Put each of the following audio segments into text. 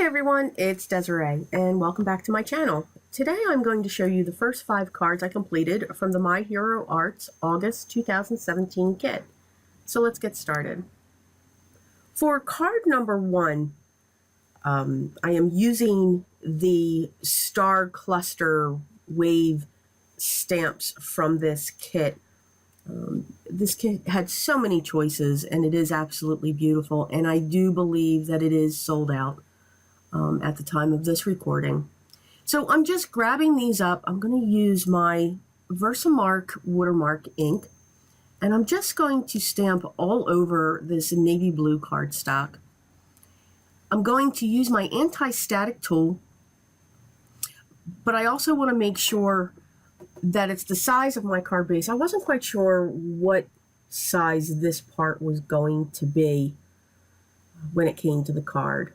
Hi everyone, it's Desiree and welcome back to my channel. Today I'm going to show you the first 5 cards I completed from the My Hero Arts August 2017 kit. So let's get started. For card number 1, I am using the star cluster wave stamps from this kit. This kit had so many choices and it is absolutely beautiful, and I do believe that it is sold out at the time of this recording. So I'm just grabbing these up. I'm going to use my VersaMark Watermark ink, and I'm just going to stamp all over this navy blue cardstock. I'm going to use my anti-static tool, but I also want to make sure that it's the size of my card base. I wasn't quite sure what size this part was going to be when it came to the card.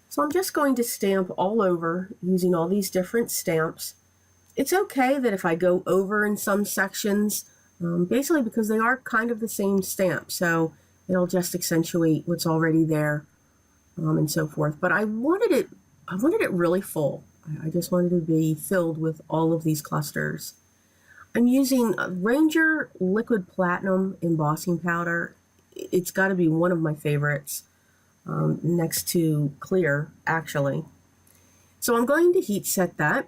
So I'm just going to stamp all over using all these different stamps. It's okay that if I go over in some sections, basically because they are kind of the same stamp, so it'll just accentuate what's already there and so forth. But I wanted it really full. I just wanted to be filled with all of these clusters. I'm using Ranger Liquid Platinum Embossing Powder. It's got to be one of my favorites. Next to clear, actually. So I'm going to heat set that.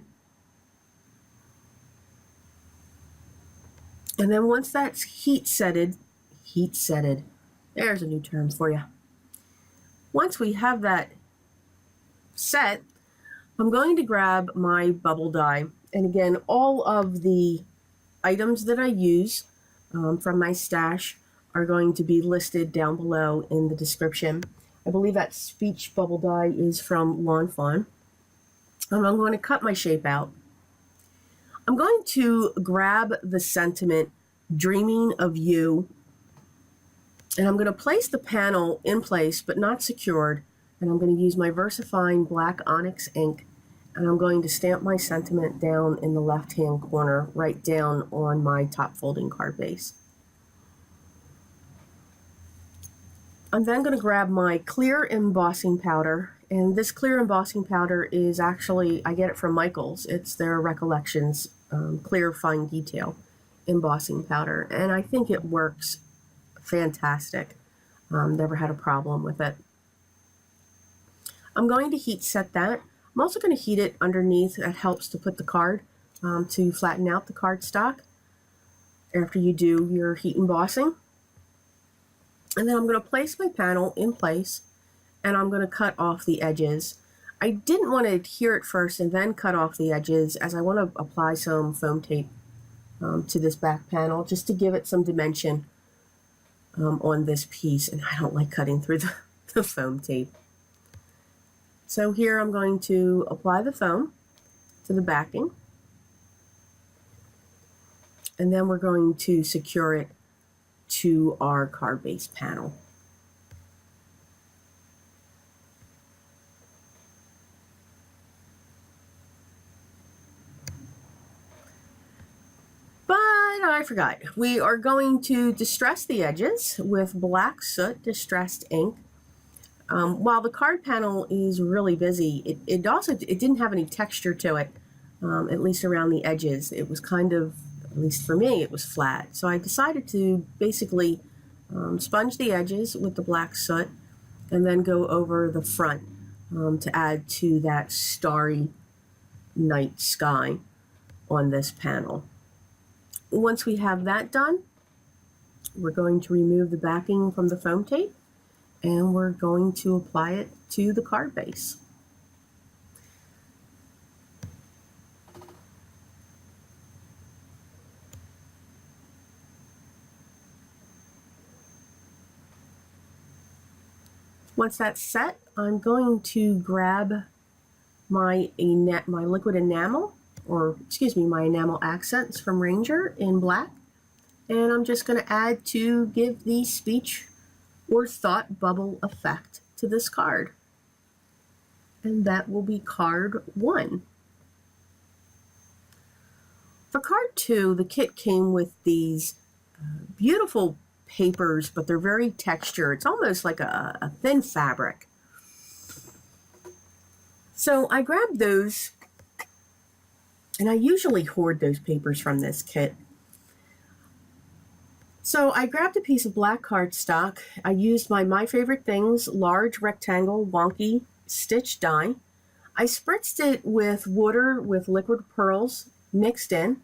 And then once that's heat setted, there's a new term for you. Once we have that set, I'm going to grab my bubble die. And again, all of the items that I use from my stash are going to be listed down below in the description. I believe that speech bubble die is from Fawn. And I'm going to cut my shape out. I'm going to grab the sentiment, Dreaming of You, and I'm going to place the panel in place but not secured, and I'm going to use my VersaFine black Onyx ink, and I'm going to stamp my sentiment down in the left-hand corner, right down on my top folding card base. I'm then going to grab my clear embossing powder, and this clear embossing powder is actually, I get it from Michael's. It's their Recollections clear fine detail embossing powder, and I think it works fantastic. Never had a problem with it. I'm going to heat set that. I'm also going to heat it underneath. That helps to put the card to flatten out the cardstock after you do your heat embossing. And then I'm going to place my panel in place, and I'm going to cut off the edges. I didn't want to adhere it first and then cut off the edges, as I want to apply some foam tape to this back panel just to give it some dimension on this piece, and I don't like cutting through the foam tape. So here I'm going to apply the foam to the backing, and then we're going to secure it to our card base panel. But I forgot. We are going to distress the edges with black soot distressed ink. While the card panel is really busy, it didn't have any texture to it, at least around the edges. It was kind of, at least for me, it was flat. So I decided to basically sponge the edges with the black soot and then go over the front to add to that starry night sky on this panel. Once we have that done, we're going to remove the backing from the foam tape, and we're going to apply it to the card base. Once that's set, I'm going to grab my liquid enamel, or excuse me, my enamel accents from Ranger in black, and I'm just going to add to give the speech or thought bubble effect to this card. And that will be card 1. For card 2, the kit came with these beautiful papers, but they're very textured. It's almost like a thin fabric. So I grabbed those, and I usually hoard those papers from this kit. So I grabbed a piece of black cardstock. I used my Favorite Things large rectangle wonky stitch die. I spritzed it with water with liquid pearls mixed in,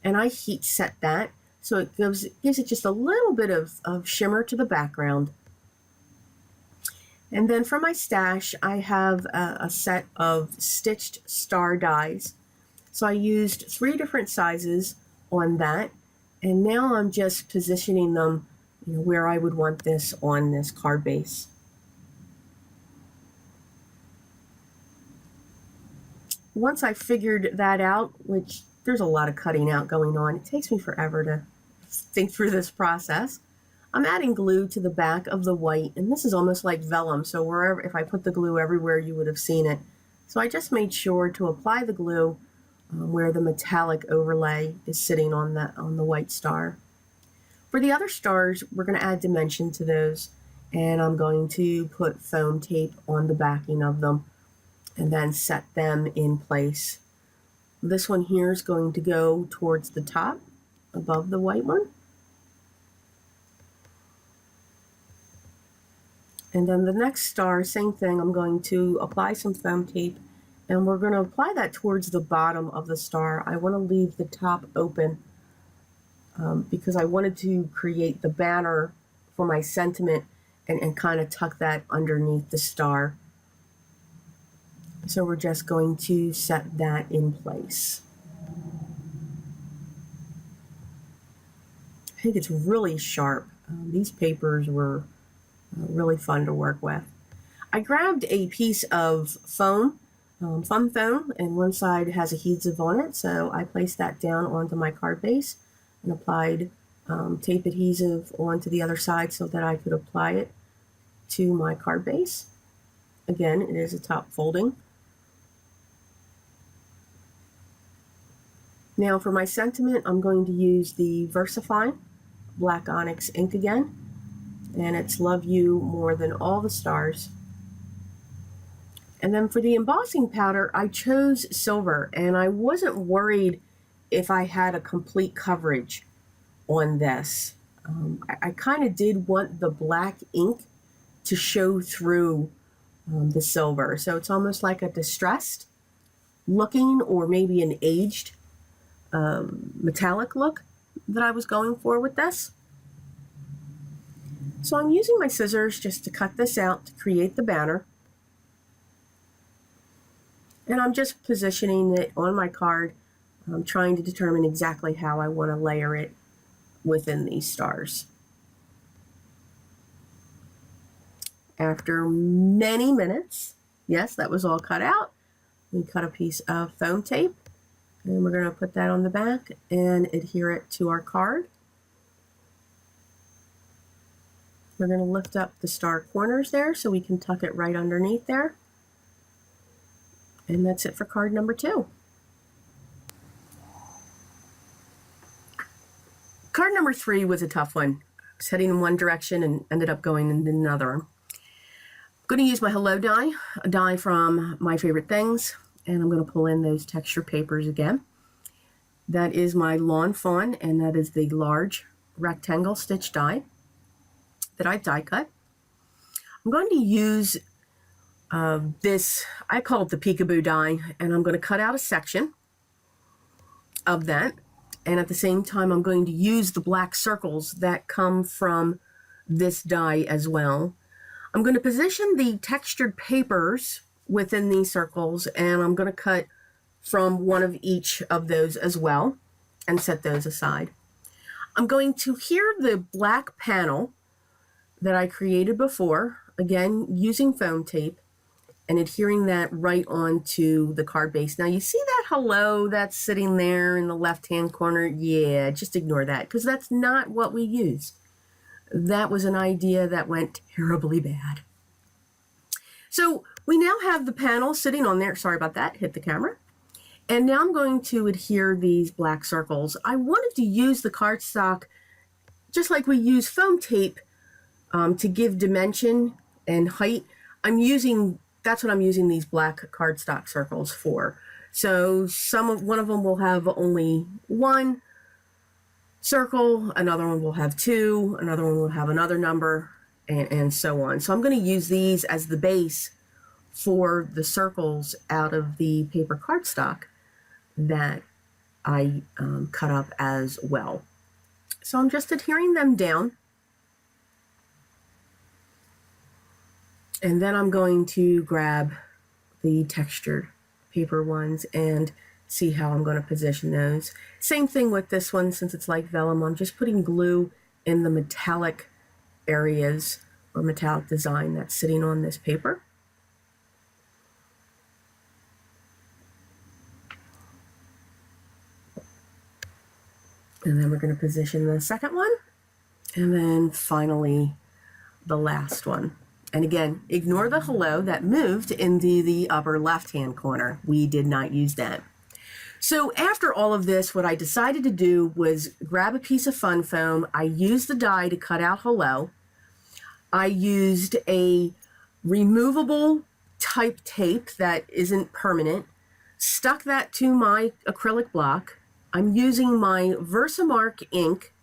and I heat set that so it gives it just a little bit of shimmer to the background. And then for my stash, I have a set of stitched star dies. So I used 3 different sizes on that. And now I'm just positioning them, where I would want this on this card base. Once I figured that out, which there's a lot of cutting out going on, it takes me forever to think through this process. I'm adding glue to the back of the white, and this is almost like vellum, so wherever, if I put the glue everywhere, you would have seen it. So I just made sure to apply the glue where the metallic overlay is sitting on the white star. For the other stars, we're going to add dimension to those, and I'm going to put foam tape on the backing of them and then set them in place. This one here is going to go towards the top above the white one. And then the next star, same thing, I'm going to apply some foam tape, and we're going to apply that towards the bottom of the star. I want to leave the top open because I wanted to create the banner for my sentiment and kind of tuck that underneath the star. So we're just going to set that in place. I think it's really sharp. These papers were really fun to work with. I grabbed a piece of foam, foam, and one side has adhesive on it, so I placed that down onto my card base and applied tape adhesive onto the other side so that I could apply it to my card base. Again, it is a top folding. Now for my sentiment, I'm going to use the VersaFine black Onyx ink again, and it's Love You More Than All the Stars. And then for the embossing powder, I chose silver, and I wasn't worried if I had a complete coverage on this. I kind of did want the black ink to show through the silver, so it's almost like a distressed looking or maybe an aged metallic look that I was going for with this. So I'm using my scissors just to cut this out to create the banner. And I'm just positioning it on my card. I'm trying to determine exactly how I want to layer it within these stars. After many minutes, yes, that was all cut out. We cut a piece of foam tape, and we're going to put that on the back and adhere it to our card. We're going to lift up the star corners there so we can tuck it right underneath there. And that's it for card number 2. Card number 3 was a tough one. I was heading in one direction and ended up going in another. I'm going to use my Hello die, a die from My Favorite Things, and I'm going to pull in those texture papers again. That is my Lawn Fawn, and that is the large rectangle stitch die that I die cut. I'm going to use this, I call it the peekaboo die, and I'm going to cut out a section of that, and at the same time I'm going to use the black circles that come from this die as well. I'm going to position the textured papers within these circles, and I'm going to cut from one of each of those as well and set those aside. I'm going to adhere the black panel that I created before, again using foam tape, and adhering that right onto the card base. Now you see that hello that's sitting there in the left-hand corner? Yeah, just ignore that because that's not what we use. That was an idea that went terribly bad. So we now have the panel sitting on there. Sorry about that, hit the camera. And now I'm going to adhere these black circles. I wanted to use the cardstock just like we use foam tape to give dimension and height. I'm using that's what I'm using these black cardstock circles for. So one of them will have only one circle, another one will have two, another one will have another number, and so on. So I'm going to use these as the base for the circles out of the paper cardstock that I cut up as well. So I'm just adhering them down. And then I'm going to grab the textured paper ones and see how I'm going to position those. Same thing with this one, since it's like vellum, I'm just putting glue in the metallic areas or metallic design that's sitting on this paper. And then we're going to position the second one, and then finally the last one. And again, ignore the hello that moved into the upper left-hand corner. We did not use that. So after all of this, what I decided to do was grab a piece of fun foam. I used the die to cut out hello. I used a removable type tape that isn't permanent, stuck that to my acrylic block. I'm using my VersaMark ink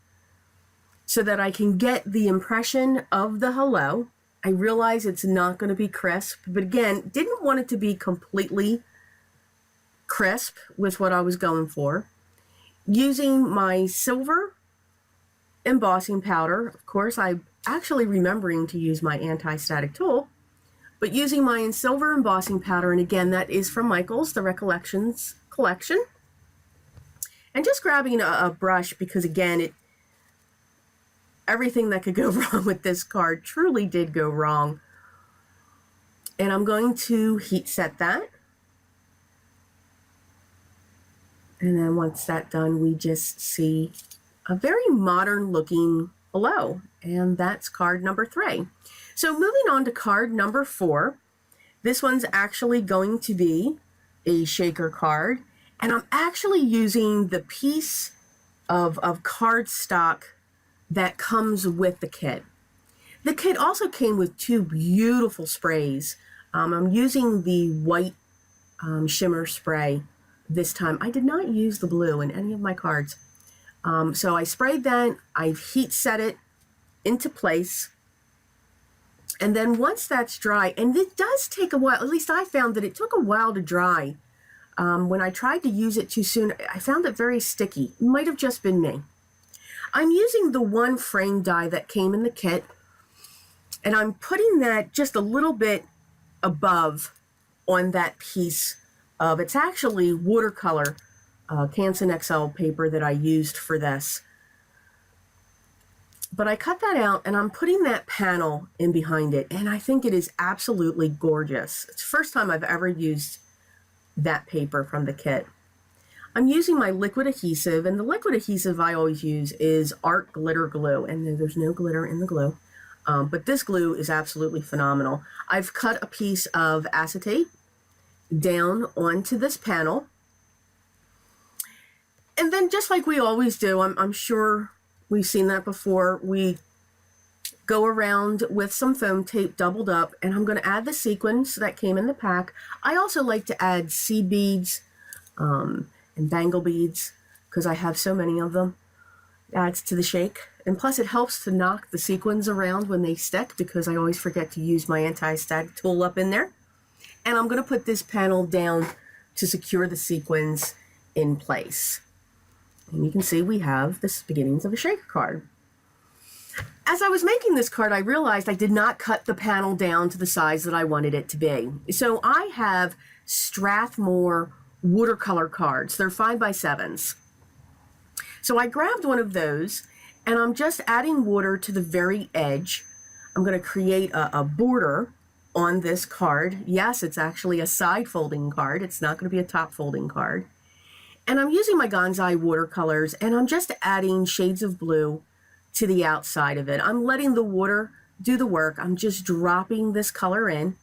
so that I can get the impression of the hello. I realize it's not going to be crisp, but again, didn't want it to be completely crisp with what I was going for. Using my silver embossing powder, of course, I'm actually remembering to use my anti-static tool, but using my silver embossing powder, and again, that is from Michael's, the Recollections collection, and just grabbing a brush because, again, everything that could go wrong with this card truly did go wrong. And I'm going to heat set that. And then once that's done, we just see a very modern looking hello. And that's card number 3. So moving on to card number 4. This one's actually going to be a shaker card. And I'm actually using the piece of cardstock that comes with the kit. The kit also came with 2 beautiful sprays. I'm using the white shimmer spray this time. I did not use the blue in any of my cards. So I sprayed that, I've heat set it into place. And then once that's dry, and it does take a while, at least I found that it took a while to dry. When I tried to use it too soon, I found it very sticky. It might have just been me. I'm using the one frame die that came in the kit, and I'm putting that just a little bit above on that piece of, it's actually watercolor Canson XL paper that I used for this. But I cut that out, and I'm putting that panel in behind it, and I think it is absolutely gorgeous. It's the first time I've ever used that paper from the kit. I'm using my liquid adhesive, and the liquid adhesive I always use is Art Glitter Glue, and there's no glitter in the glue, but this glue is absolutely phenomenal. I've cut a piece of acetate down onto this panel, and then just like we always do, I'm sure we've seen that before, we go around with some foam tape doubled up, and I'm going to add the sequins that came in the pack. I also like to add seed beads, and bangle beads, because I have so many of them. It adds to the shake, and plus it helps to knock the sequins around when they stick, because I always forget to use my anti-static tool up in there. And I'm going to put this panel down to secure the sequins in place. And you can see we have the beginnings of a shaker card. As I was making this card, I realized I did not cut the panel down to the size that I wanted it to be. So I have Strathmore watercolor cards. They're 5x7s. So I grabbed one of those, and I'm just adding water to the very edge. I'm going to create a border on this card. Yes, it's actually a side folding card. It's not going to be a top folding card. And I'm using my Gonzai watercolors, and I'm just adding shades of blue to the outside of it. I'm letting the water do the work. I'm just dropping this color in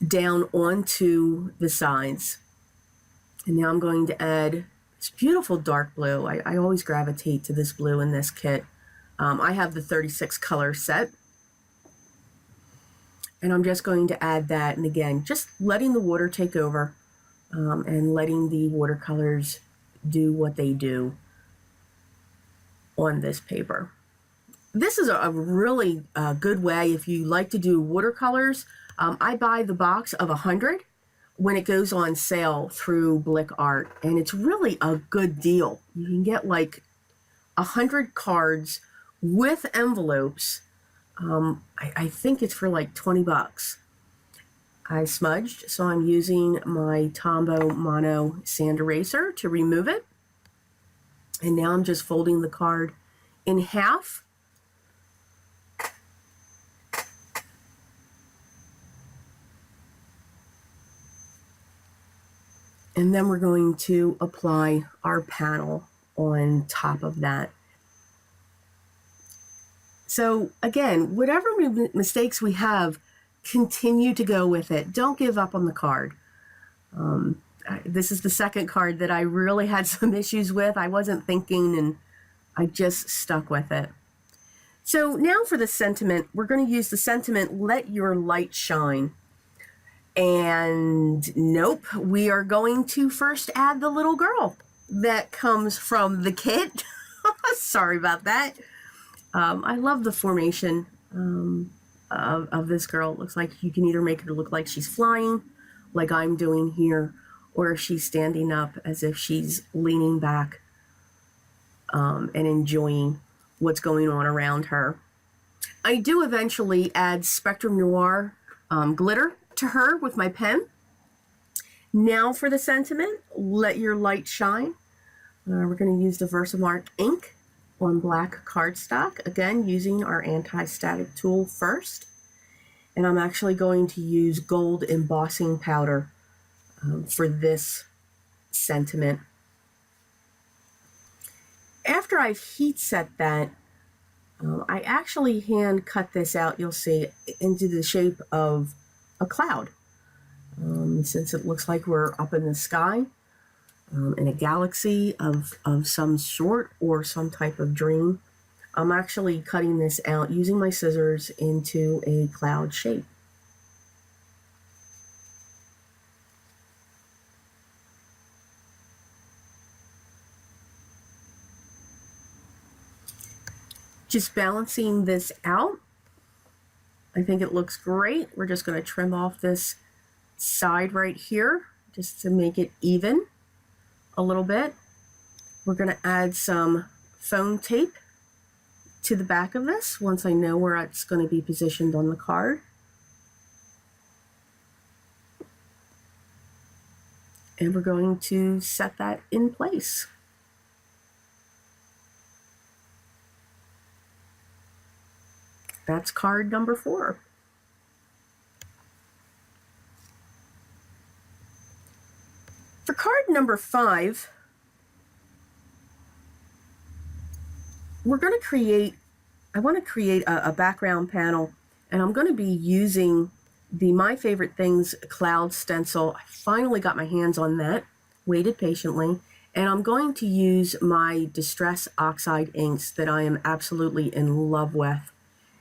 down onto the sides. And now I'm going to add this beautiful dark blue. I always gravitate to this blue in this kit. I have the 36 color set. And I'm just going to add that, and again, just letting the water take over and letting the watercolors do what they do on this paper. This is a really good way if you like to do watercolors. I buy the box of 100 when it goes on sale through Blick Art, and it's really a good deal. You can get like 100 cards with envelopes. I think it's for like 20 bucks. I smudged, so I'm using my Tombow Mono sand eraser to remove it. And now I'm just folding the card in half. And then we're going to apply our panel on top of that. So again, whatever mistakes we have, continue to go with it. Don't give up on the card. This is the second card that I really had some issues with. I wasn't thinking, and I just stuck with it. So now for the sentiment, we're going to use the sentiment, "Let Your Light Shine." And nope, we are going to first add the little girl that comes from the kit. Sorry about that. I love the formation of this girl. It looks like you can either make her look like she's flying, like I'm doing here, or she's standing up as if she's leaning back and enjoying what's going on around her. I do eventually add Spectrum Noir glitter to her with my pen. Now for the sentiment, "Let Your Light Shine." We're going to use the VersaMark Ink on black cardstock, again using our anti-static tool first. And I'm actually going to use gold embossing powder for this sentiment. After I've heat set that, I actually hand cut this out, you'll see, into the shape of a cloud. Since it looks like we're up in the sky, in a galaxy of some sort or some type of dream, I'm actually cutting this out using my scissors into a cloud shape. Just balancing this out. I think it looks great. We're just going to trim off this side right here just to make it even a little bit. We're going to add some foam tape to the back of this once I know where it's going to be positioned on the card. And we're going to set that in place. That's card number 4. For card number 5, we're going to create, I want to create a background panel, and I'm going to be using the My Favorite Things cloud stencil. I finally got my hands on that, waited patiently, and I'm going to use my Distress Oxide inks that I am absolutely in love with.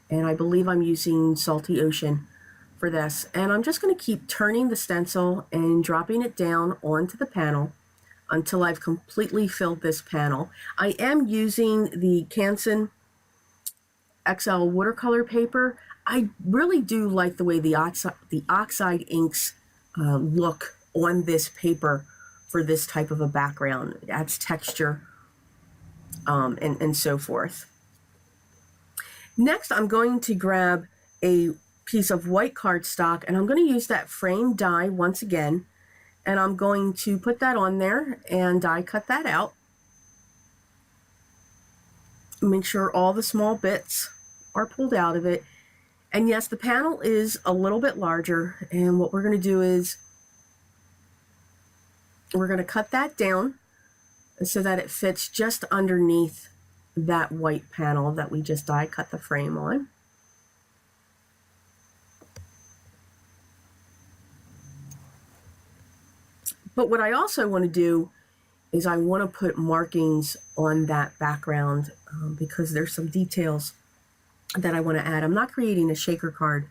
And I believe I'm using Salty Ocean for this. And I'm just going to keep turning the stencil and dropping it down onto the panel until I've completely filled this panel. I am using the Canson XL watercolor paper. I really do like the way the oxide inks look on this paper for this type of a background. It adds texture and so forth. Next, I'm going to grab a piece of white cardstock, and I'm going to use that frame die once again, and I'm going to put that on there and die cut that out. Make sure all the small bits are pulled out of it. And yes, the panel is a little bit larger, and what we're going to do is we're going to cut that down so that it fits just underneath that white panel that we just die cut the frame on. But what I also want to do is I want to put markings on that background because there's some details that I want to add. I'm not creating a shaker card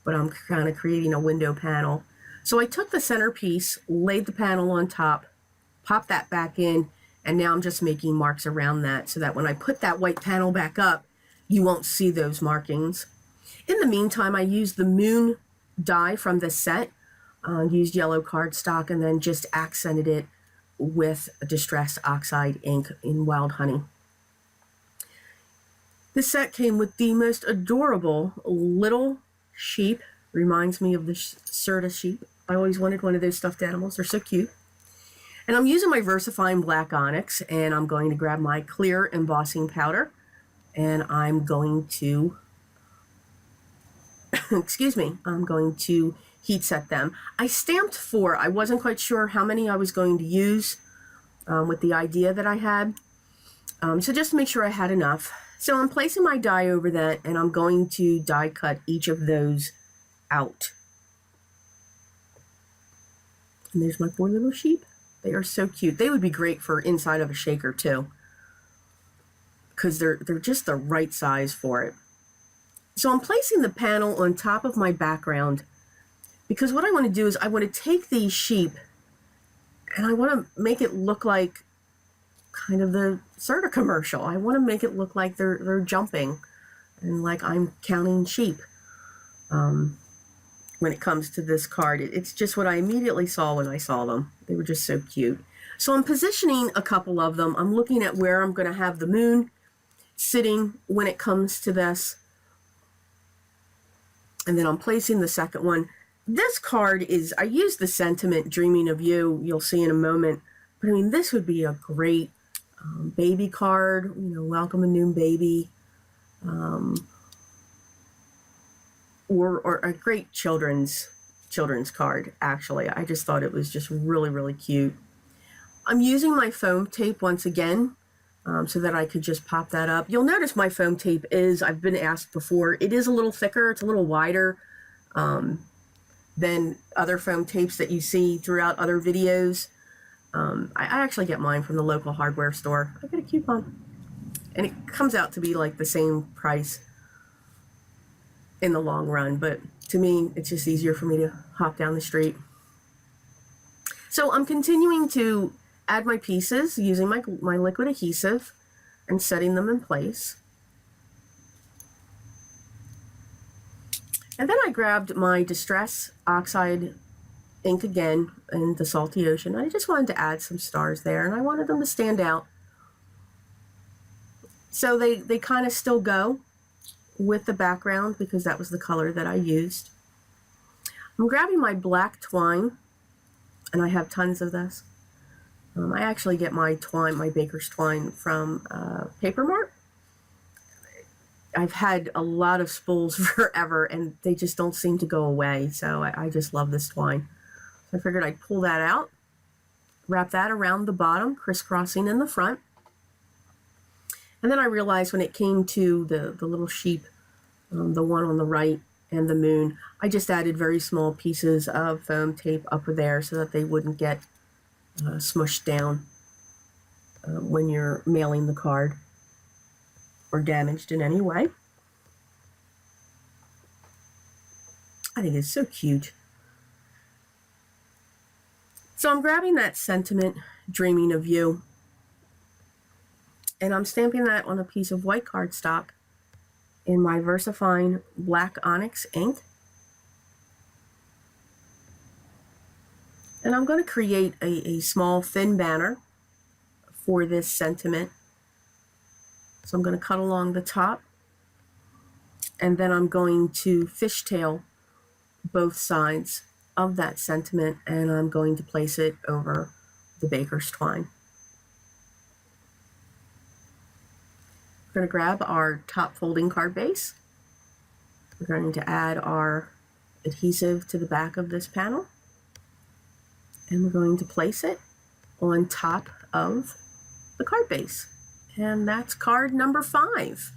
but I'm kind of creating a window panel. So I took the centerpiece, laid the panel on top, popped that back in, and now I'm just making marks around that so that when I put that white panel back up, you won't see those markings. In the meantime, I used the moon die from this set, used yellow cardstock, and then just accented it with Distress Oxide ink in Wild Honey. This set came with the most adorable little sheep. Reminds me of the Serta sheep. I always wanted one of those stuffed animals. They're so cute. And I'm using my VersaFine black onyx, and I'm going to grab my clear embossing powder, and I'm going to, excuse me, I'm going to heat set them. I stamped 4. I wasn't quite sure how many I was going to use with the idea that I had. So just to make sure I had enough. So I'm placing my die over that, and I'm going to die cut each of those out. And there's my 4 little sheep. They are so cute. They would be great for inside of a shaker too, because they're just the right size for it. So I'm placing the panel on top of my background, because what I want to do is I want to take these sheep and I want to make it look like kind of the Serta commercial. I want to make it look like they're jumping and like I'm counting sheep. When it comes to this card, it's just what I immediately saw when I saw them. They were just so cute. So I'm positioning a couple of them. I'm looking at where I'm going to have the moon sitting when it comes to this. And then I'm placing the second one. This card is, I used the sentiment Dreaming of You, you'll see in a moment. But I mean, this would be a great baby card, you know, welcome a new baby. Or a great children's card, actually. I just thought it was just really, really cute. I'm using my foam tape once again so that I could just pop that up. You'll notice my foam tape is, I've been asked before, it is a little thicker, it's a little wider than other foam tapes that you see throughout other videos. I actually get mine from the local hardware store. I get a coupon. And it comes out to be like the same price in the long run, but to me it's just easier for me to hop down the street. So I'm continuing to add my pieces using my liquid adhesive and setting them in place. And then I grabbed my Distress Oxide ink again in the Salty Ocean. I just wanted to add some stars there, and I wanted them to stand out. So they kind of still go with the background because that was the color that I used. I'm grabbing my black twine, and I have tons of this. I actually get my twine, my baker's twine, from Paper Mart. I've had a lot of spools forever, and they just don't seem to go away, so I just love this twine. So I figured I'd pull that out, wrap that around the bottom, crisscrossing in the front. And then I realized when it came to the little sheep, the one on the right and the moon, I just added very small pieces of foam tape up there so that they wouldn't get smushed down when you're mailing the card or damaged in any way. I think it's so cute. So I'm grabbing that sentiment, Dreaming of You, and I'm stamping that on a piece of white cardstock in my VersaFine black onyx ink. And I'm going to create a small thin banner for this sentiment. So I'm going to cut along the top, and then I'm going to fishtail both sides of that sentiment, and I'm going to place it over the baker's twine. We're going to grab our top folding card base. We're going to add our adhesive to the back of this panel, and we're going to place it on top of the card base. And that's card number 5.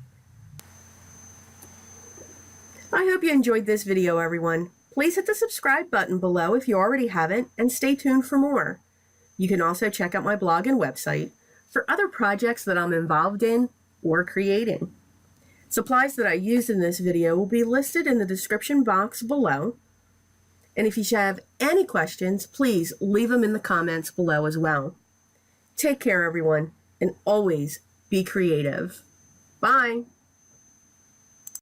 I hope you enjoyed this video, everyone. Please hit the subscribe button below if you already haven't, and stay tuned for more. You can also check out my blog and website for other projects that I'm involved in or creating. Supplies that I used in this video will be listed in the description box below. And if you have any questions, please leave them in the comments below as well. Take care, everyone, and always be creative. Bye.